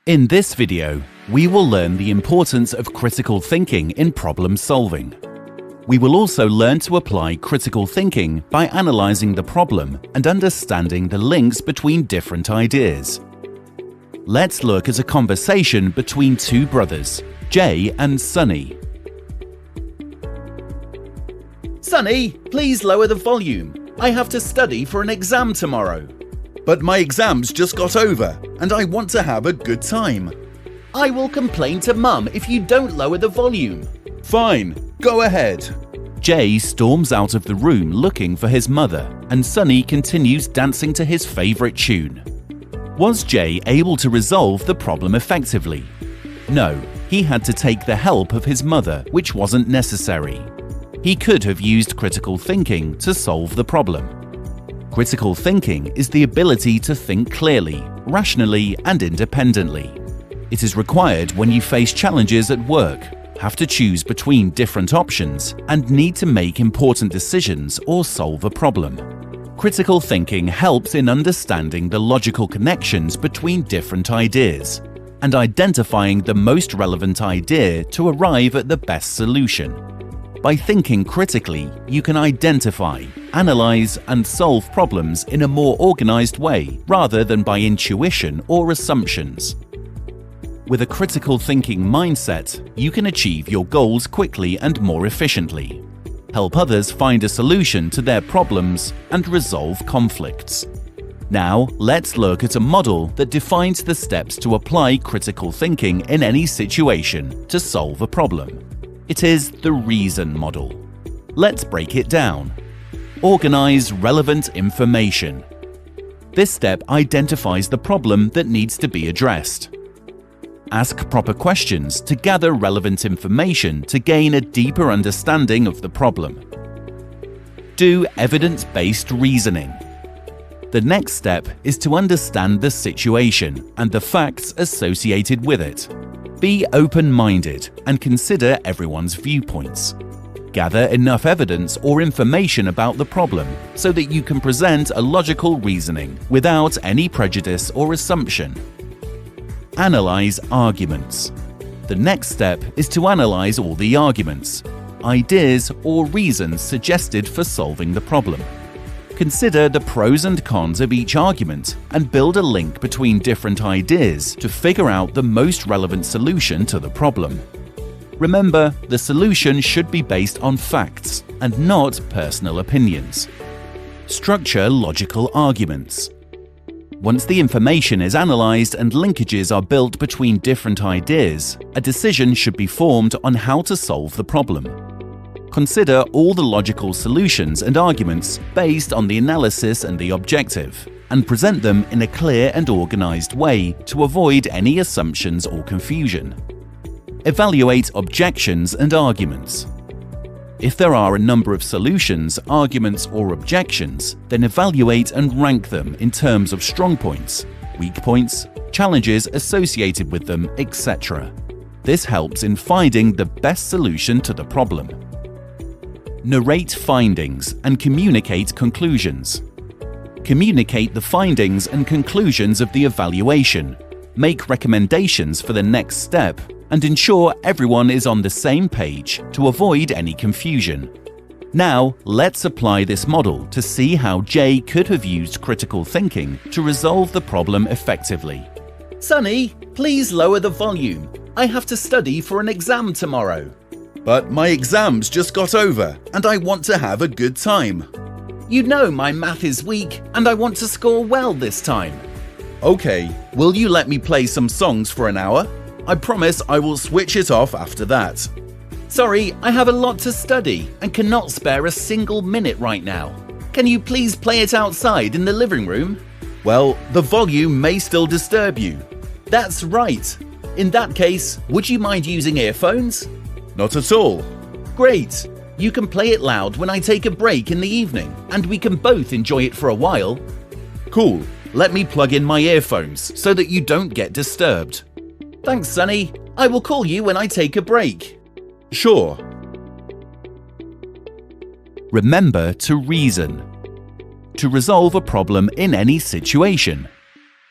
In this video, we will learn the importance of critical thinking in problem solving. We will also learn to apply critical thinking by analyzing the problem and understanding the links between different ideas. Let's look at a conversation between two brothers, Jay and Sunny. Sunny, please lower the volume. I have to study for an exam tomorrow. But my exams just got over, and I want to have a good time. I will complain to Mum if you don't lower the volume. Fine, go ahead. Jay storms out of the room looking for his mother, and Sunny continues dancing to his favorite tune. Was Jay able to resolve the problem effectively? No, he had to take the help of his mother, which wasn't necessary. He could have used critical thinking to solve the problem. Critical thinking is the ability to think clearly, rationally, and independently. It is required when you face challenges at work, have to choose between different options, and need to make important decisions or solve a problem. Critical thinking helps in understanding the logical connections between different ideas and identifying the most relevant idea to arrive at the best solution. By thinking critically, you can identify, analyze, and solve problems in a more organized way rather than by intuition or assumptions. With a critical thinking mindset, you can achieve your goals quickly and more efficiently, help others find a solution to their problems, and resolve conflicts. Now, let's look at a model that defines the steps to apply critical thinking in any situation to solve a problem. It is the reason model. Let's break it down. Organize relevant information. This step identifies the problem that needs to be addressed. Ask proper questions to gather relevant information to gain a deeper understanding of the problem. Do evidence-based reasoning. The next step is to understand the situation and the facts associated with it. Be open-minded and consider everyone's viewpoints. Gather enough evidence or information about the problem so that you can present a logical reasoning without any prejudice or assumption. Analyze arguments. The next step is to analyze all the arguments, ideas, or reasons suggested for solving the problem. Consider the pros and cons of each argument and build a link between different ideas to figure out the most relevant solution to the problem. Remember, the solution should be based on facts and not personal opinions. Structure logical arguments. Once the information is analyzed and linkages are built between different ideas, a decision should be formed on how to solve the problem. Consider all the logical solutions and arguments based on the analysis and the objective, and present them in a clear and organized way to avoid any assumptions or confusion. Evaluate objections and arguments. If there are a number of solutions, arguments, or objections, then evaluate and rank them in terms of strong points, weak points, challenges associated with them, etc. This helps in finding the best solution to the problem. Narrate findings and communicate conclusions. Communicate the findings and conclusions of the evaluation, make recommendations for the next step, and ensure everyone is on the same page to avoid any confusion. Now, let's apply this model to see how Jay could have used critical thinking to resolve the problem effectively. Sunny, please lower the volume. I have to study for an exam tomorrow. But my exams just got over, and I want to have a good time. You know my math is weak, and I want to score well this time. Okay, will you let me play some songs for an hour? I promise I will switch it off after that. Sorry, I have a lot to study and cannot spare a single minute right now. Can you please play it outside in the living room? Well, the volume may still disturb you. That's right. In that case, would you mind using earphones? Not at all. Great. You can play it loud when I take a break in the evening, and we can both enjoy it for a while. Cool. Let me plug in my earphones so that you don't get disturbed. Thanks, Sunny. I will call you when I take a break. Sure. Remember to reason. To resolve a problem in any situation,